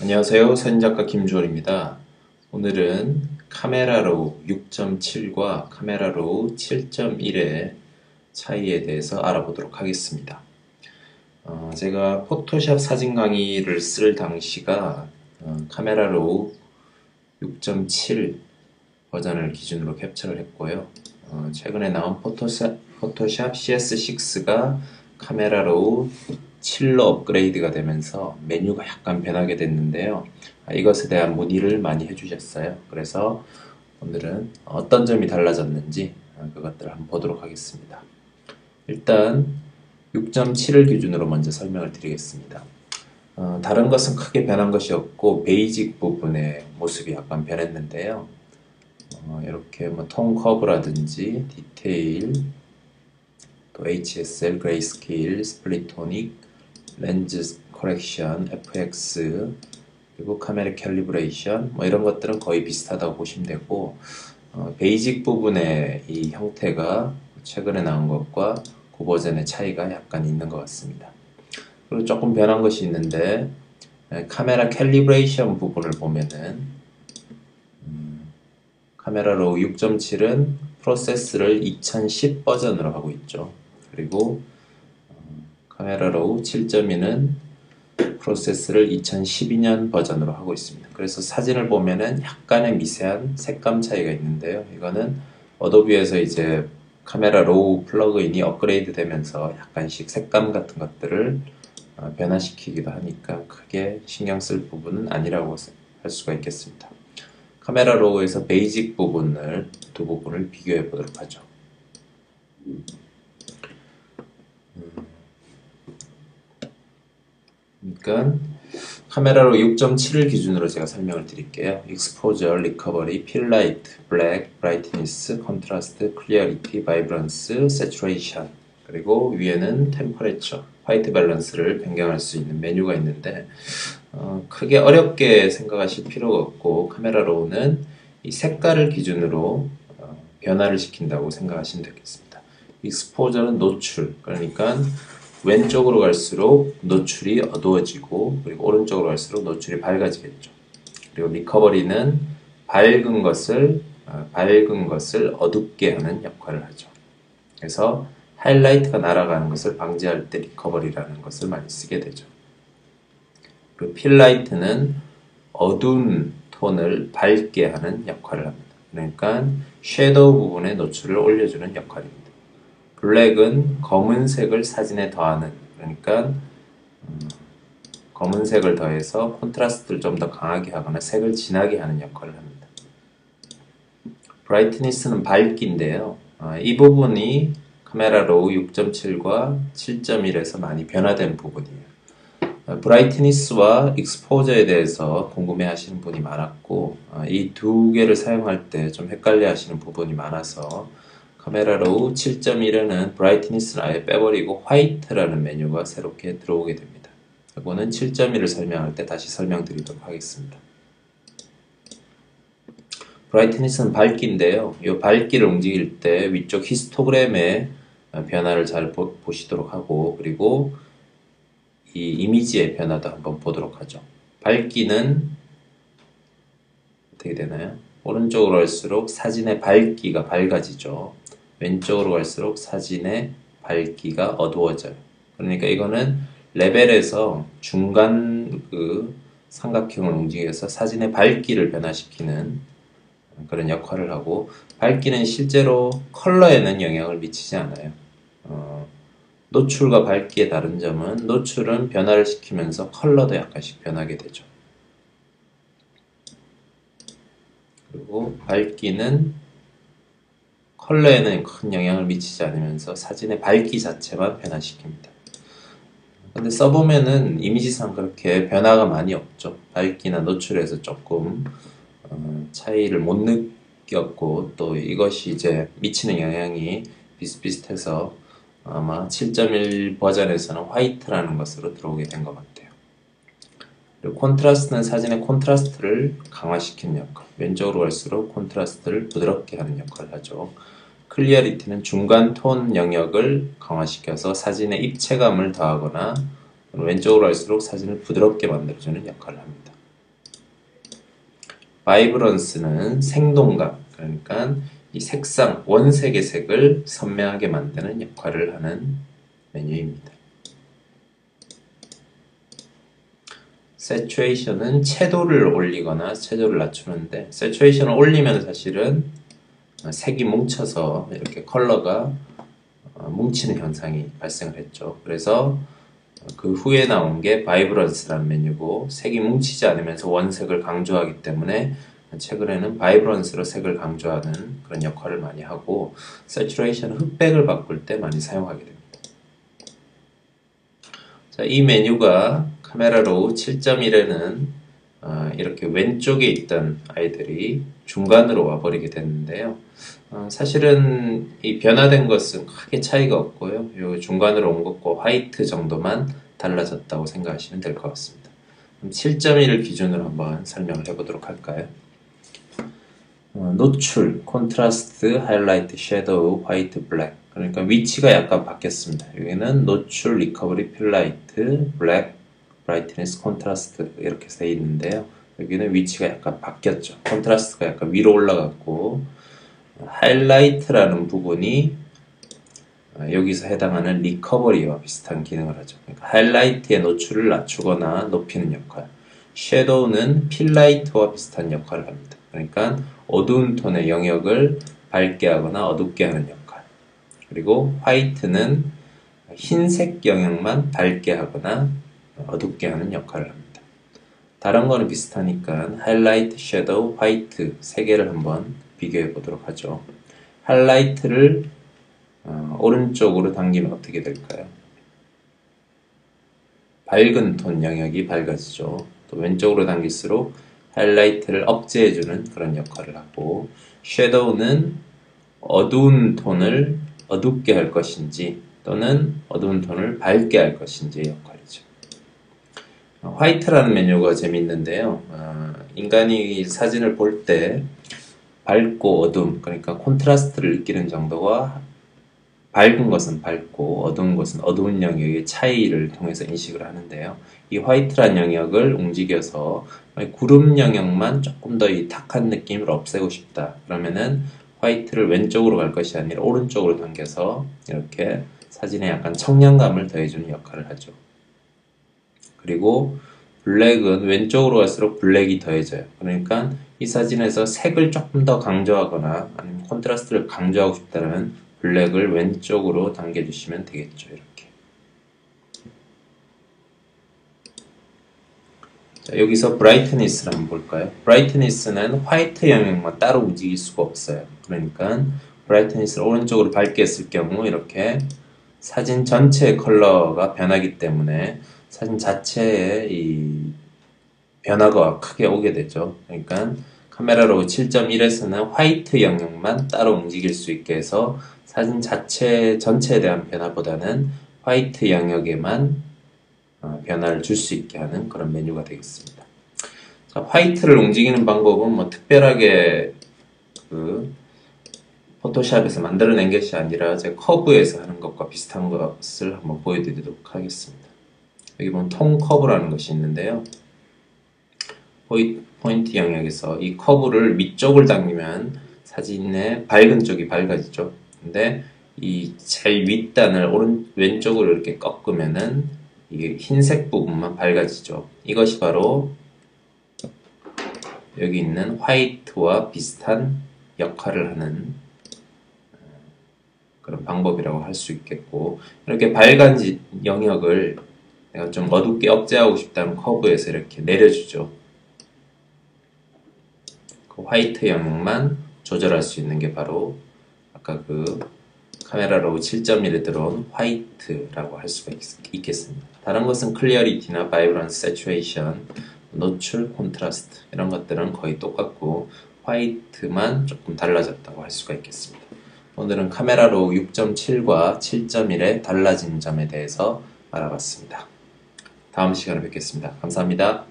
안녕하세요. 사진작가 김주원입니다. 오늘은 카메라로 6.7과 카메라로 7.1의 차이에 대해서 알아보도록 하겠습니다. 제가 포토샵 사진 강의를 쓸 당시가 카메라로 6.7 버전을 기준으로 캡처를 했고요. 최근에 나온 포토샵 CS6가 카메라로 7로 업그레이드가 되면서 메뉴가 약간 변하게 됐는데요. 이것에 대한 문의를 많이 해주셨어요. 그래서 오늘은 어떤 점이 달라졌는지 그것들을 한번 보도록 하겠습니다. 일단 6.7을 기준으로 먼저 설명을 드리겠습니다. 다른 것은 크게 변한 것이 없고 베이직 부분의 모습이 약간 변했는데요. 이렇게 톤 커브라든지 디테일, 또 HSL, 그레이스케일, 스플릿토닉, 렌즈 커렉션, FX, 그리고 카메라 캘리브레이션 이런 것들은 거의 비슷하다고 보시면 되고, 베이직 부분의 이 형태가 최근에 나온 것과 그 버전의 차이가 약간 있는 것 같습니다. 그리고 조금 변한 것이 있는데, 카메라 캘리브레이션 부분을 보면은 카메라로 6.7은 프로세스를 2010 버전으로 하고 있죠. 그리고 카메라로 7.2는 프로세스를 2012년 버전으로 하고 있습니다. 그래서 사진을 보면은 약간의 미세한 색감 차이가 있는데요. 이거는 어도비에서 이제 카메라 로우 플러그인이 업그레이드 되면서 약간씩 색감 같은 것들을 변화시키기도 하니까 크게 신경 쓸 부분은 아니라고 할 수가 있겠습니다. 카메라 로우에서 베이직 부분을 두 부분을 비교해 보도록 하죠. 그러니까 카메라로 6.7을 기준으로 제가 설명을 드릴게요. 익스포저, 리커버리, 필라이트, 블랙, 브라이트니스, 컨트라스트, 클리어리티, 바이브런스, 세츄레이션, 그리고 위에는 템퍼레처, 화이트 밸런스를 변경할 수 있는 메뉴가 있는데 크게 어렵게 생각하실 필요가 없고, 카메라로는 이 색깔을 기준으로 변화를 시킨다고 생각하시면 되겠습니다. 익스포저는 노출, 그러니까 왼쪽으로 갈수록 노출이 어두워지고, 그리고 오른쪽으로 갈수록 노출이 밝아지겠죠. 그리고 리커버리는 밝은 것을 어둡게 하는 역할을 하죠. 그래서 하이라이트가 날아가는 것을 방지할 때 리커버리라는 것을 많이 쓰게 되죠. 그리고 필라이트는 어두운 톤을 밝게 하는 역할을 합니다. 그러니까 섀도우 부분의 노출을 올려주는 역할입니다. 블랙은 검은색을 사진에 더하는, 그러니까 검은색을 더해서 콘트라스트를 좀 더 강하게 하거나 색을 진하게 하는 역할을 합니다. 브라이트니스는 밝기인데요. 이 부분이 카메라 로우 6.7과 7.1에서 많이 변화된 부분이에요. 브라이트니스와 익스포저에 대해서 궁금해 하시는 분이 많았고, 이 두 개를 사용할 때 좀 헷갈려 하시는 부분이 많아서 카메라 로우 7.1에는 브라이트니스를 아예 빼버리고 화이트라는 메뉴가 새롭게 들어오게 됩니다. 이거는 7.1을 설명할 때 다시 설명드리도록 하겠습니다. 브라이트니스는 밝기인데요. 이 밝기를 움직일 때 위쪽 히스토그램의 변화를 잘 보시도록 하고, 그리고 이 이미지의 변화도 한번 보도록 하죠. 밝기는 어떻게 되나요? 오른쪽으로 갈수록 사진의 밝기가 밝아지죠. 왼쪽으로 갈수록 사진의 밝기가 어두워져요. 그러니까 이거는 레벨에서 중간 삼각형을 움직여서 사진의 밝기를 변화시키는 그런 역할을 하고, 밝기는 실제로 컬러에는 영향을 미치지 않아요. 노출과 밝기의 다른 점은 노출은 변화를 시키면서 컬러도 약간씩 변하게 되죠. 그리고 밝기는 컬러에는 큰 영향을 미치지 않으면서 사진의 밝기 자체만 변화시킵니다. 근데 써보면은 이미지상 그렇게 변화가 많이 없죠. 밝기나 노출에서 조금 차이를 못 느꼈고, 또 이것이 이제 미치는 영향이 비슷비슷해서 아마 7.1 버전에서는 화이트라는 것으로 들어오게 된 것 같아요. 그리고 콘트라스트는 사진의 콘트라스트를 강화시키는 역할, 왼쪽으로 갈수록 콘트라스트를 부드럽게 하는 역할을 하죠. 클리어리티는 중간 톤 영역을 강화시켜서 사진의 입체감을 더하거나 왼쪽으로 갈수록 사진을 부드럽게 만들어주는 역할을 합니다. 바이브런스는 생동감, 그러니까 이 색상, 원색의 색을 선명하게 만드는 역할을 하는 메뉴입니다. 세츄레이션은 채도를 올리거나 채도를 낮추는데, 세츄레이션을 올리면 사실은 색이 뭉쳐서 이렇게 컬러가 뭉치는 현상이 발생을 했죠. 그래서 그 후에 나온 게 바이브런스라는 메뉴고, 색이 뭉치지 않으면서 원색을 강조하기 때문에 최근에는 바이브런스로 색을 강조하는 그런 역할을 많이 하고, 세츄레이션은 흑백을 바꿀 때 많이 사용하게 됩니다. 자, 이 메뉴가 카메라로 7.1에는 이렇게 왼쪽에 있던 아이들이 중간으로 와버리게 됐는데요. 사실은 이 변화된 것은 크게 차이가 없고요. 요 중간으로 온 것과 화이트 정도만 달라졌다고 생각하시면 될 것 같습니다. 그럼 7.1을 기준으로 한번 설명을 해보도록 할까요? 노출, 콘트라스트, 하이라이트, 섀도우, 화이트, 블랙. 그러니까 위치가 약간 바뀌었습니다. 여기는 노출, 리커버리, 필라이트, 블랙, 브라이트니스, 콘트라스트 이렇게 되어 있는데요. 여기는 위치가 약간 바뀌었죠. 콘트라스트가 약간 위로 올라갔고, 하이라이트라는 부분이 여기서 해당하는 리커버리와 비슷한 기능을 하죠. 그러니까 하이라이트의 노출을 낮추거나 높이는 역할, 섀도우는 필라이트와 비슷한 역할을 합니다. 그러니까 어두운 톤의 영역을 밝게 하거나 어둡게 하는 역할, 그리고 화이트는 흰색 영역만 밝게 하거나 어둡게 하는 역할을 합니다. 다른 거는 비슷하니까 하이라이트, 섀도우, 화이트 세 개를 한번 비교해 보도록 하죠. 하이라이트를 오른쪽으로 당기면 어떻게 될까요? 밝은 톤 영역이 밝아지죠. 또 왼쪽으로 당길수록 하이라이트를 억제해주는 그런 역할을 하고, 섀도우는 어두운 톤을 어둡게 할 것인지 또는 어두운 톤을 밝게 할 것인지의 역할이죠. 화이트라는 메뉴가 재밌는데요. 인간이 사진을 볼 때 밝고 어둠, 그러니까 콘트라스트를 느끼는 정도가 밝은 것은 밝고 어두운 것은 어두운 영역의 차이를 통해서 인식을 하는데요. 이 화이트란 영역을 움직여서 구름 영역만 조금 더 이 탁한 느낌을 없애고 싶다. 그러면은 화이트를 왼쪽으로 갈 것이 아니라 오른쪽으로 당겨서 이렇게 사진에 약간 청량감을 더해주는 역할을 하죠. 그리고 블랙은 왼쪽으로 갈수록 블랙이 더해져요. 그러니까 이 사진에서 색을 조금 더 강조하거나 아니면 콘트라스트를 강조하고 싶다면 블랙을 왼쪽으로 당겨주시면 되겠죠. 이렇게. 자, 여기서 브라이트니스를 한번 볼까요? 브라이트니스는 화이트 영역만 따로 움직일 수가 없어요. 그러니까 브라이트니스를 오른쪽으로 밝게 했을 경우 이렇게 사진 전체의 컬러가 변하기 때문에 사진 자체의 이 변화가 크게 오게 되죠. 그러니까 카메라로 7.1에서는 화이트 영역만 따로 움직일 수 있게 해서 사진 자체 전체에 대한 변화보다는 화이트 영역에만 변화를 줄 수 있게 하는 그런 메뉴가 되겠습니다. 자, 화이트를 움직이는 방법은 뭐 특별하게 그 포토샵에서 만들어낸 것이 아니라 제 커브에서 하는 것과 비슷한 것을 한번 보여드리도록 하겠습니다. 여기 보면 톤 커브라는 것이 있는데요. 포인트 영역에서 이 커브를 위쪽을 당기면 사진의 밝은 쪽이 밝아지죠. 근데 이 제일 윗단을 왼쪽으로 이렇게 꺾으면은 이게 흰색 부분만 밝아지죠. 이것이 바로 여기 있는 화이트와 비슷한 역할을 하는 그런 방법이라고 할 수 있겠고, 이렇게 밝은 영역을 내가 좀 어둡게 억제하고 싶다는 커브에서 이렇게 내려주죠. 그 화이트 영역만 조절할 수 있는 게 바로 아까 그 카메라로 7.1에 들어온 화이트라고 할 수가 있겠습니다. 다른 것은 클리어리티나 바이브런스, 세츄레이션, 노출, 콘트라스트 이런 것들은 거의 똑같고 화이트만 조금 달라졌다고 할 수가 있겠습니다. 오늘은 카메라로 6.7과 7.1의 달라진 점에 대해서 알아봤습니다. 다음 시간에 뵙겠습니다. 감사합니다.